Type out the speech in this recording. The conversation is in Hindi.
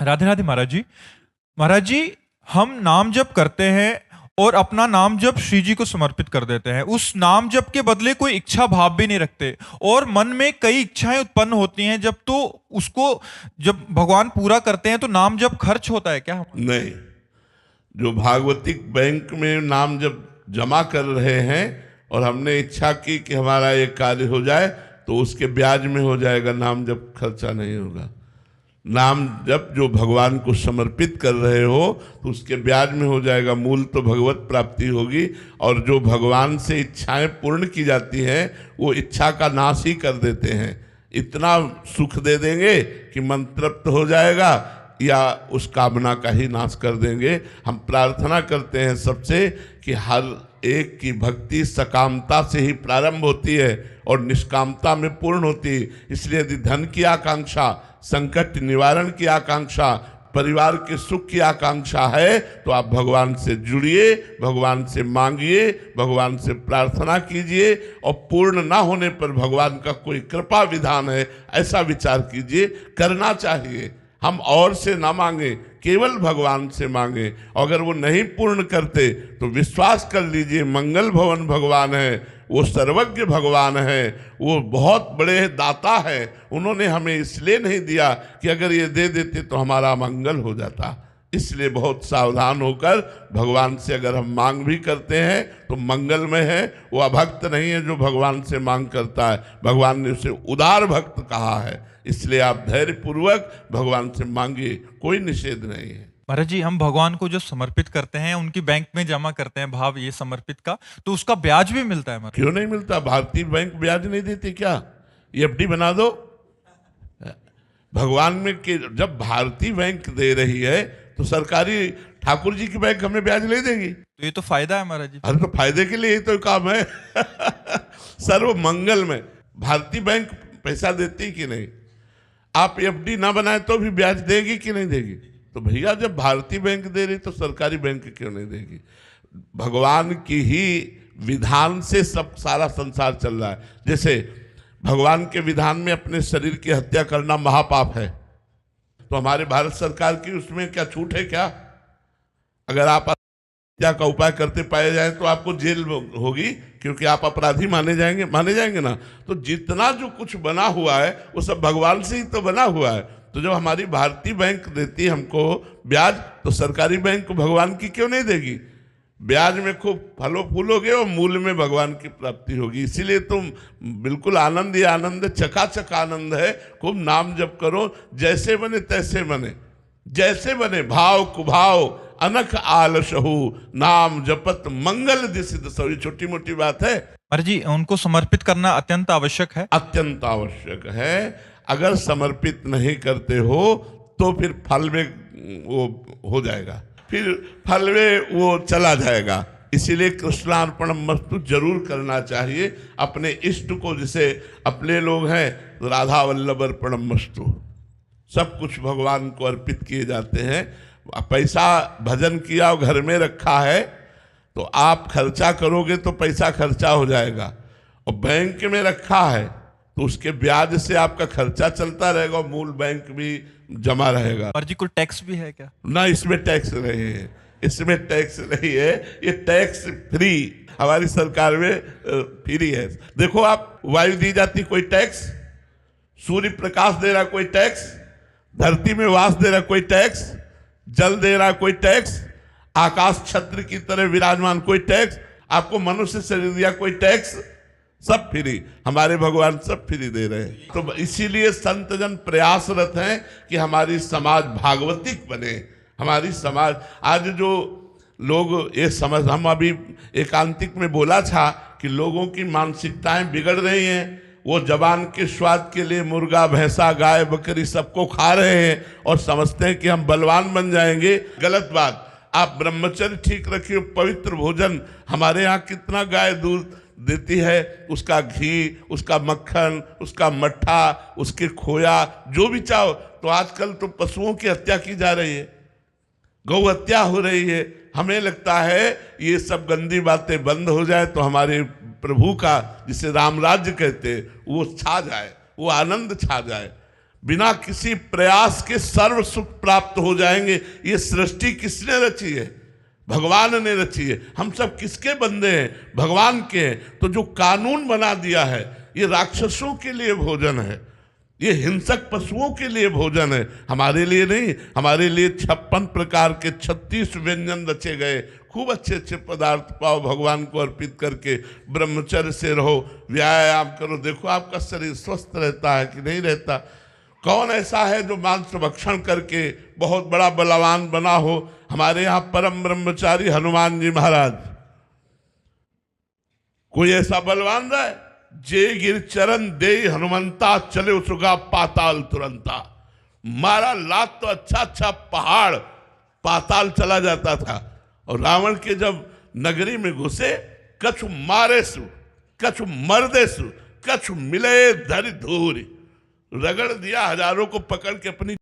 राधे राधे महाराज जी। महाराज जी, हम नाम जप करते हैं और अपना नाम जप श्री जी को समर्पित कर देते हैं। उस नाम जप के बदले कोई इच्छा भाव भी नहीं रखते और मन में कई इच्छाएं उत्पन्न होती हैं। जब तो उसको जब भगवान पूरा करते हैं तो नाम जप खर्च होता है क्या? नहीं, जो भागवतिक बैंक में नाम जब जमा कर रहे हैं और हमने इच्छा की कि हमारा ये कार्य हो जाए तो उसके ब्याज में हो जाएगा, नाम जब खर्चा नहीं होगा। नाम जब जो भगवान को समर्पित कर रहे हो तो उसके ब्याज में हो जाएगा, मूल तो भगवत प्राप्ति होगी। और जो भगवान से इच्छाएं पूर्ण की जाती हैं वो इच्छा का नाश ही कर देते हैं। इतना सुख दे देंगे कि मन तृप्त हो जाएगा या उस कामना का ही नाश कर देंगे। हम प्रार्थना करते हैं सबसे कि हर एक की भक्ति सकामता से ही प्रारंभ होती है और निष्कामता में पूर्ण होती है। इसलिए यदि धन की आकांक्षा, संकट निवारण की आकांक्षा, परिवार के सुख की आकांक्षा है तो आप भगवान से जुड़िए, भगवान से मांगिए, भगवान से प्रार्थना कीजिए। और पूर्ण ना होने पर भगवान का कोई कृपा विधान है ऐसा विचार कीजिए। करना चाहिए, हम और से ना मांगे, केवल भगवान से मांगे। अगर वो नहीं पूर्ण करते तो विश्वास कर लीजिए, मंगल भवन भगवान है, वो सर्वज्ञ भगवान है, वो बहुत बड़े दाता है। उन्होंने हमें इसलिए नहीं दिया कि अगर ये दे देते तो हमारा मंगल हो जाता। इसलिए बहुत सावधान होकर भगवान से अगर हम मांग भी करते हैं तो मंगलमय है। वो अभक्त नहीं है जो भगवान से मांग करता है, भगवान ने उसे उदार भक्त कहा है। इसलिए आप धैर्य पूर्वक भगवान से मांगिए, कोई निषेध नहीं है। महाराज जी, हम भगवान को जो समर्पित करते हैं, उनकी बैंक में जमा करते हैं भाव ये समर्पित का, तो उसका ब्याज भी मिलता है महाराज? क्यों नहीं मिलता? भारतीय बैंक ब्याज नहीं देती क्या? एफडी बना दो भगवान में कि जब भारतीय बैंक दे रही है तो सरकारी ठाकुर जी की बैंक हमें ब्याज नहीं देगी? तो ये तो फायदा है महाराज जी। अरे तो फायदे के लिए ही तो काम है। सर्व मंगल में भारतीय बैंक पैसा देती कि नहीं? आप एफडी ना बनाए तो भी ब्याज देगी कि नहीं देगी? तो भैया जब भारतीय बैंक दे रही तो सरकारी बैंक क्यों नहीं देगी? भगवान की ही विधान से सब सारा संसार चल रहा है। जैसे भगवान के विधान में अपने शरीर की हत्या करना महापाप है, तो हमारे भारत सरकार की उसमें क्या छूट है क्या? अगर आप हत्या का उपाय करते पाए जाए तो आपको जेल होगी, क्योंकि आप अपराधी माने जाएंगे ना। तो जितना जो कुछ बना हुआ है वो सब भगवान से ही तो बना हुआ है। तो जब हमारी भारतीय बैंक देती है हमको ब्याज, तो सरकारी बैंक भगवान की क्यों नहीं देगी? ब्याज में खूब फलो फूलोगे और मूल में भगवान की प्राप्ति होगी। इसीलिए तुम बिल्कुल आनंद ही आनंद, चकाचक आनंद है। खूब नाम जप करो, जैसे बने तैसे बने, जैसे बने भाव कुभाव अनख आलसहु, नाम जपत मंगल दिसिद सो। ये छोटी मोटी बात है महाराज जी, उनको समर्पित करना अत्यंत आवश्यक है। अत्यंत आवश्यक है। अगर समर्पित नहीं करते हो तो फिर फल में वो हो जाएगा, फिर फल में वो चला जाएगा। इसीलिए कृष्णार्पणम मस्तु जरूर करना चाहिए अपने इष्ट को। जैसे अपने लोग हैं तो राधा वल्लभ अर्पणम मस्तु, सब कुछ भगवान को अर्पित किए जाते हैं। पैसा भजन किया और घर में रखा है तो आप खर्चा करोगे तो पैसा खर्चा हो जाएगा, और बैंक में रखा है तो उसके ब्याज से आपका खर्चा चलता रहेगा और मूल बैंक भी जमा रहेगा। महाराज जी, कोई टैक्स भी है क्या? ना, इसमें टैक्स नहीं है, इसमें टैक्स नहीं है। ये टैक्स फ्री हमारी सरकार में फ्री है। देखो, आप वायु दी जाती कोई टैक्स, सूर्य प्रकाश दे रहा कोई टैक्स, धरती में वास दे रहा कोई टैक्स, जल दे रहा कोई टैक्स, आकाश छत्र की तरह विराजमान कोई टैक्स, आपको मनुष्य शरीर दिया कोई टैक्स, सब फ्री। हमारे भगवान सब फ्री दे रहे हैं। तो इसीलिए संत जन प्रयासरत हैं कि हमारी समाज भागवतिक बने। हमारी समाज आज जो लोग ये समझ, हम अभी एकांतिक में बोला था कि लोगों की मानसिकताएं बिगड़ रही हैं। वो जबान के स्वाद के लिए मुर्गा, भैंसा, गाय, बकरी सबको खा रहे हैं और समझते हैं कि हम बलवान बन जाएंगे। गलत बात। आप ब्रह्मचर्य ठीक रखिए, पवित्र भोजन। हमारे यहाँ कितना गाय दूध देती है, उसका घी, उसका मक्खन, उसका मट्ठा, उसके खोया, जो भी चाहो। तो आजकल तो पशुओं की हत्या की जा रही है, गौ हत्या हो रही है। हमें लगता है ये सब गंदी बातें बंद हो जाए तो हमारे प्रभु का, जिसे राम राज्य कहते हैं, वो छा जाए, वो आनंद छा जाए। बिना किसी प्रयास के सर्व सुख प्राप्त हो जाएंगे। ये सृष्टि किसने रची है? भगवान ने रची है। हम सब किसके बंदे हैं? भगवान के हैं। तो जो कानून बना दिया है, ये राक्षसों के लिए भोजन है, ये हिंसक पशुओं के लिए भोजन है, हमारे लिए नहीं। हमारे लिए 56 प्रकार के 36 व्यंजन रचे गए। खूब अच्छे अच्छे पदार्थ पाओ, भगवान को अर्पित करके ब्रह्मचर्य से रहो, व्यायाम करो। देखो आपका शरीर स्वस्थ रहता है कि नहीं रहता। कौन ऐसा है जो मांस भक्षण करके बहुत बड़ा बलवान बना हो? हमारे यहाँ परम ब्रह्मचारी हनुमान जी महाराज, कोई ऐसा बलवान रहा है? जे गिर चरण दे हनुमंता, चले उसका पाताल तुरंता। मारा लात तो अच्छा अच्छा पहाड़ पाताल चला जाता था। और रावण के जब नगरी में घुसे, कछु मारे सु, कछु मर्दे सु, कछु मिले धरि धूरी, रगड़ दिया, हजारों को पकड़ के अपनी